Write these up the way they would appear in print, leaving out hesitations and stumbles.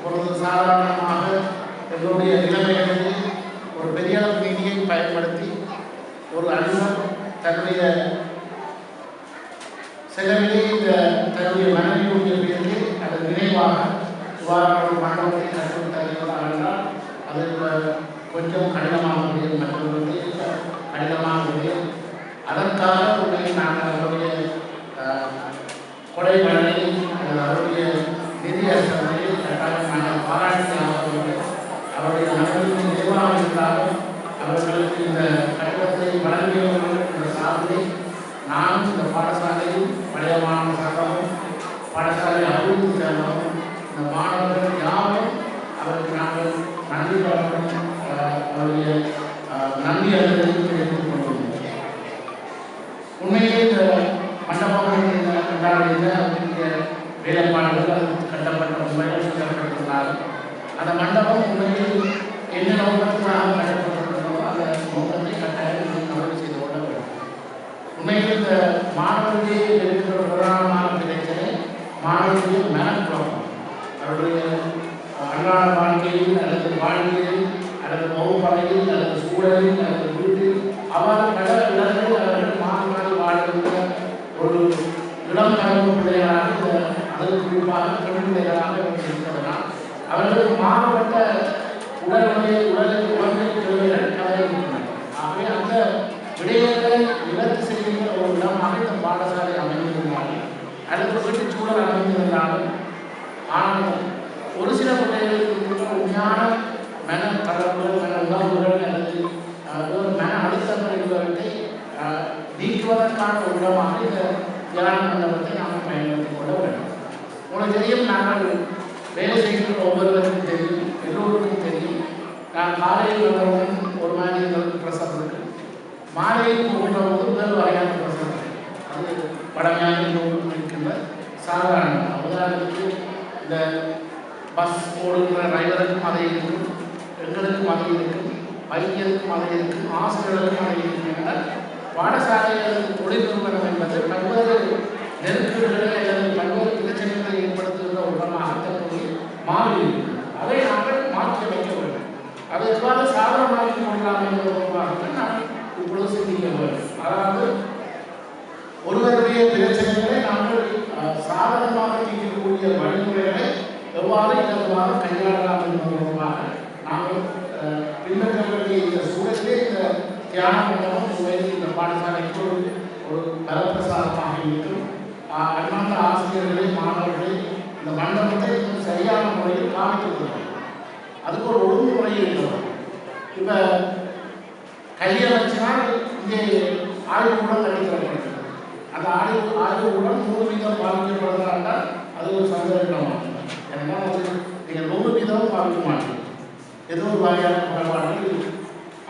ஒரு சாதாரணமாக எங்களுடைய நிலைமைகளில் ஒரு பெரிய நிதியை பயன்படுத்தி ஒரு அதிபர் தன்னுடைய செலவிலே தன்னுடைய மனைவியுடைய பேரில் அது நினைவாக ஒரு மண்டபத்தை கற்றுத்தருகிறார் என்றால் அது கொஞ்சம் கடினமாக முடியும், மற்றவர்களுக்கு கடினமாக முடியும். அதற்காக உண்மையை நாங்கள் அவருடைய கொடை வழங்கி அவருடைய நிதி அரசமையை கட்டாயம் நாங்கள் பாராட்டி அவருடைய நபர்களுக்கு நினைவாக இருந்தாலும் அவர்களுக்கு இந்த கட்டடத்தை வழங்கியவர்கள் இந்த சாதனை நானும் இந்த பாடசாலையில் பழைய மாணவ சங்கமும் பாடசாலை அபிவிருத்தி சங்கமும் இந்த மாணவர்கள் யாரும் அவருக்கு நாங்கள் நன்றி பலரும் அவருடைய நன்றி அறிதலையும் தெரிவித்துக் கொண்டுள்ளோம். உண்மையிலே இந்த மண்டபங்கள் கொண்டாடிய அவருடைய வேலைப்பாடுகள் அது கட்டப்பட்ட முறையில் சொல்லப்பட்டிருந்தாலும் அந்த மண்டபம் உண்மையில் என்ன நோக்கத்திற்காக கட்டப்பட்டிருக்கிறதோ அந்த நோக்கத்தை கட்டாயம் நிறைவு செய்து கொள்ள வேண்டும். உண்மையில் இந்த மாணவர்களுடைய இருக்கிற பிரதானமான பிரச்சனை மாணவர்களுடைய மனக்குழப்பம். அவருடைய அன்றாட வாழ்க்கையில் அல்லது வாழ்க்கையில் அல்லது வகுப்பறையில் அல்லது சூழலில் அல்லது வீட்டில் அவ்வாறு பல இடங்களில் அவர்கள் மாறி மாறி வாழ்கின்ற ஒரு இளம் தலைமை பிள்ளைகளாக அதற்கு குறிப்பாக பெண் பிள்ளைகளாக இருப்பதனால் அவர்களுக்கு மாறுபட்ட உடலில் உடம்பை தேவைகள் கலைகின்றன. ஆகவே அந்த விடயங்களை நிவர்த்தி செய்கின்ற ஒரு இடமாக இந்த பாடசாலை அமைந்திருந்தாலும் அல்லது வீட்டு சூழல் அமைந்திருந்தாலும் ஆனால் ஒரு சில பிள்ளைகளுக்கு உண்மையான மன தளர்வுகள் மன உணர்வுகள் அல்லது ஒரு மன அழுத்தங்கள் என்பவற்றை நீக்குவதற்கான ஒரு இடமாக இந்த தியான மண்டபத்தை நாம் பயன்படுத்திக் கொள்ள வேண்டும். உங்களுக்கு தெரியும், நாங்கள் வேலை செய்கின்ற ஒவ்வொருவருக்கும் தெரியும், எல்லோருக்கும் தெரியும். நான் காலையில் வந்தவுடன் ஒரு மாதிரி எங்களுக்கு பிரசவம் இருக்கு, மாலையில் போகும்போது வேறு வகையான பிரசவம் இருக்கு. அது பழமையான இருக்கின்ற சாதாரண உதாரணத்துக்கு இந்த பஸ் ஓடுகிற டிரைவருக்கும் அதை இருக்கும், எங்களுக்கும் அதை இருக்கும், வைத்தியருக்கும் அதை இருக்கும், ஆசிரியர்களுக்கும் அதை இருக்கும். என்றால் பாடசாலைகளுக்கு தொழில் நிறுவனம் என்பது பல்வேறு நெருக்கடிகளை அல்லது பல்வேறு பிரச்சனைகளை ஏற்படுத்துகின்ற ஒரு இடமாக தற்போது மாறியிருக்கிறது. அதை நாங்கள் மாற்றி அமைக்க வேண்டும். அதை எவ்வாறு சாதனமாக்கி கொள்ளலாம் என்ற உருவாகத்தை நாம் இப்பொழுது சிந்திக்க வேண்டும். அதாவது ஒருவருடைய பிரச்சனைகளை நாங்கள் சாதனமாக தீர்க்கக்கூடிய வழிமுறைகளை எவ்வாறு இலகுவாக கையாளலாம் என்பதற்காக நாங்கள் பின்பற்ற வேண்டிய இந்த சூழலிலே இந்த தியான மண்டபம் உண்மையில் இந்த பாடசாலைக்கு ஒரு பலப்பிரசாதமாக இருக்கும். அன்பார்ந்த ஆசிரியர்களை மாணவர்களை இந்த மண்டபத்தை சரியான முறையில் காமிக்கிறது. அதுக்கு ஒரு ஒழுங்குமுறை இருக்கிறது. இப்போ கையமைச்சினால் இங்கே ஆய்வுக்கூடம் கட்டித்தரப்படுகிறது. அந்த ஆய்வுக்கூடம் 100% பாதிக்கப்படுவதால் அது ஒரு சந்தேகமாகும். ஏன்னா அது நீங்கள் 100% பாதிக்க மாட்டீங்க, ஏதோ ஒரு வகையான குறைபாடுகள் இருக்கு.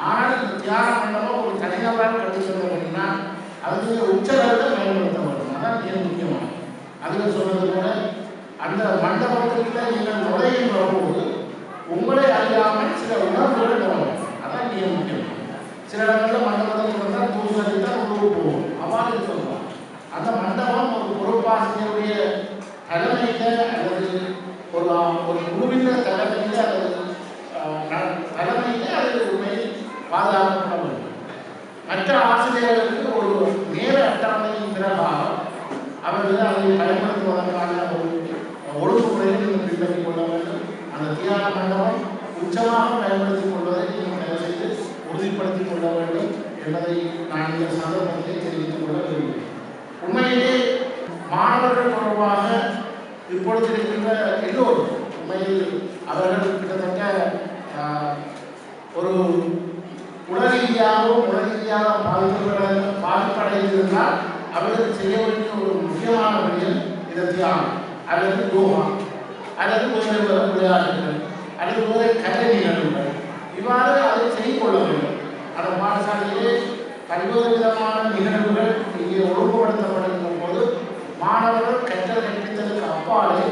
ஆனால் இந்த தியான மண்டபம் ஒரு தனிநபராக கட்டித்தர அப்படின்னா அதுக்கு உச்சகத்தை பயன்படுத்த வேண்டும். அதான் மிக முக்கியமானது. அதில் சொன்னது போல அந்த மண்டபத்திற்கு நீங்கள் நுழைகின்ற போது உங்களை அறியாமல் சில உணர்வுகள் வரும். அதான் மிக முக்கியம். சில இடங்களில் மண்டபத்தில் வந்தால் தூசலில் தான் உணவு போகும், அவ்வாறு சொல்லலாம். அந்த மண்டபம் ஒரு பொறுப்பாசிரியருடைய தலைமையில் அல்லது ஒரு குழுவின் தலைமையில் அல்லது தலைமையில் அது உண்மையில் பாதுகாக்கப்பட வேண்டும். மற்ற ஆசிரியர்களுக்கு ஒரு நேர அட்டவணையின் பிறகாக அவர்கள் அதை பயன்படுத்துவதற்கான ஒரு ஒழுங்குமுறையை நீங்கள் பின்பற்றிக் கொள்ள வேண்டும். அந்த தியான மண்டபம் உச்சமாக பயன்படுத்திக் கொள்வதை நீங்கள் தயவு செய்து உறுதிப்படுத்திக் கொள்ள வேண்டும் என்பதை நான் இந்த சந்தர்ப்பத்தை தெரிவித்துக் கொள்ள விரும்புகிறேன். உண்மையிலே மாணவர்கள் தொடர்பாக இப்பொழுது இருக்கின்ற எல்லோரும் உண்மையில் அவர்கள் கிட்டத்தட்ட ஒரு உடனடியாகவும் பாதிப்படைந்திருந்தால் அவர்களுக்கு செய்ய வேண்டிய ஒரு முக்கியமான வழியில் இந்த தியானம் அல்லது யோகா அல்லது வேறு விளையாட்டுகள் அல்லது வேறு கலை நிகழ்வுகள் இவ்வாறு அதை செய்து கொள்ள வேண்டும். அந்த பாடசாலையிலே பல்வேறு விதமான நிகழ்வுகள் இங்கே ஒழுங்குபடுத்தப்படுகின்ற போது மாணவர்கள் கற்றல் கற்பித்தலுக்கு அப்பாலே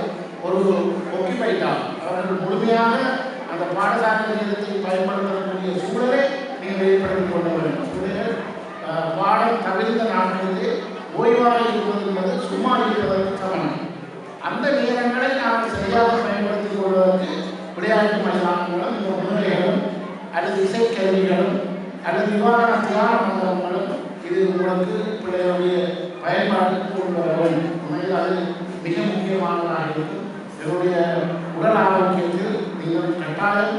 ஒரு ஒக்கிப்பைட்டால் அவர்கள் முழுமையாக அந்த பாடசாலை நிலையத்தை பயன்படுத்தக்கூடிய சூழலை நீங்கள் ஏற்படுத்திக் கொள்ள வேண்டும். பிள்ளைகள் பாடம் தவிர்த்த நாட்களிலே ஓய்வாக இருப்பது என்பது சும்மா இருப்பதற்கு சமம். அந்த நேரங்களை நாம் சரியாக பயன்படுத்திக் கொள்ள கொள்வதற்கு விளையாட்டு மைதானங்களும் இந்த முன்னிலைகளும் அல்லது இசைக்கருவிகளும் அல்லது நிவாரண தியான மண்டபங்களும் இது உங்களுக்கு பிள்ளைகளுடைய பயன்பாட்டுக்கு கொண்டு வர வேண்டும். உண்மையில் அது மிக முக்கியமானதாக இருக்கும். என்னுடைய உடல் ஆரோக்கியத்தில் நீங்கள் கட்டாயம்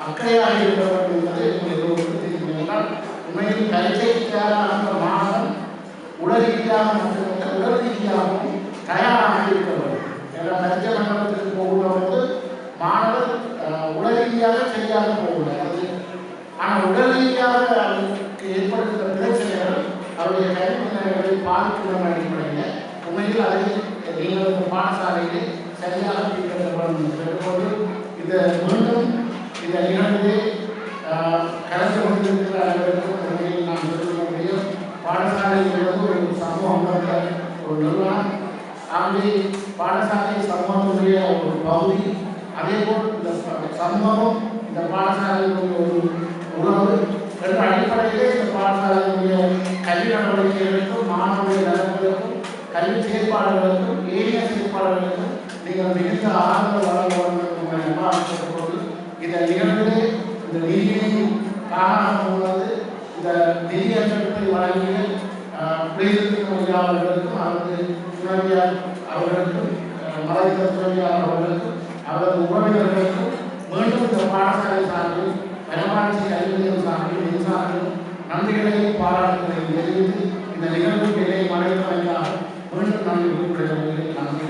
அக்கறையாக இருக்க வேண்டும் என்பது எங்களுக்கு தெரியும். என்றால் உண்மையில் பரீட்சைக்கான அந்த மாணவன் உடல் ரீதியாக மட்டுமல்ல உடல் ரீதியாகவும் தயாராக இருக்க வேண்டும். ஏன்னா பரீட்சை மண்டபத்திற்கு போகும்போது மாணவர் உடல் ரீதியாக சரியாக போகக்கூடாது. ஆனால் உடல் ரீதியாக அவருக்கு ஏற்படுகின்ற பிரச்சனைகள் அவருடைய கல்விகளை பாதிக்கும் அடிப்படையில் உண்மையில் அதை நீங்கள் இந்த பாடசாலையில் சரியாக பின்பற்ற வேண்டும் என்பது இதை மீண்டும் இந்த நிகழ்விலே கலந்து கொண்டிருக்கிற அனைவருக்கும் உண்மையில் நான் சொல்ல முடியும். பாடசாலை என்பது ஒரு சமூகம் ஒரு நிறுவனம். ஆகவே பாடசாலை சமூகத்துடைய ஒரு பகுதி. அதேபோல் இந்த சமூகமும் இந்த பாடசாலையினுடைய ஒரு உறவு என்ற அடிப்படையிலே இந்த பாடசாலையினுடைய கல்வி நடவடிக்கைகளுக்கும் மாணவர்களுடைய நலன்களுக்கும் கல்வி செயற்பாடுகளுக்கும் ஏரிய செயற்பாடுகளுக்கும் நீங்கள் மிகுந்த ஆதரவு வழங்க வேண்டும் என்ற எதிர்பார்க்கப்போது இந்த நிகழ்விலே இந்த நிதியை காரணமாக உள்ளது. இந்த நிதி அச்சத்தை வழங்கிய குடியிருக்கும் அவர்களுக்கும் அல்லது துணைவியார் அவர்களுக்கும் மறைந்த துணைவியார் அவர்களுக்கும் அவரது உறவினர்களுக்கும் மீண்டும் இந்த பாடசாலை சார்பில் வனவாட்சி கல்வியியல் சார்பில் நிதி சார்பில் நன்றிகளையும் பாராட்டுகளையும் தெரிவித்து இந்த நிகழ்வுக்கு இடையே மறைந்தமைக்காக மீண்டும் நன்றி குறிப்பிடுகிறது. நன்றி.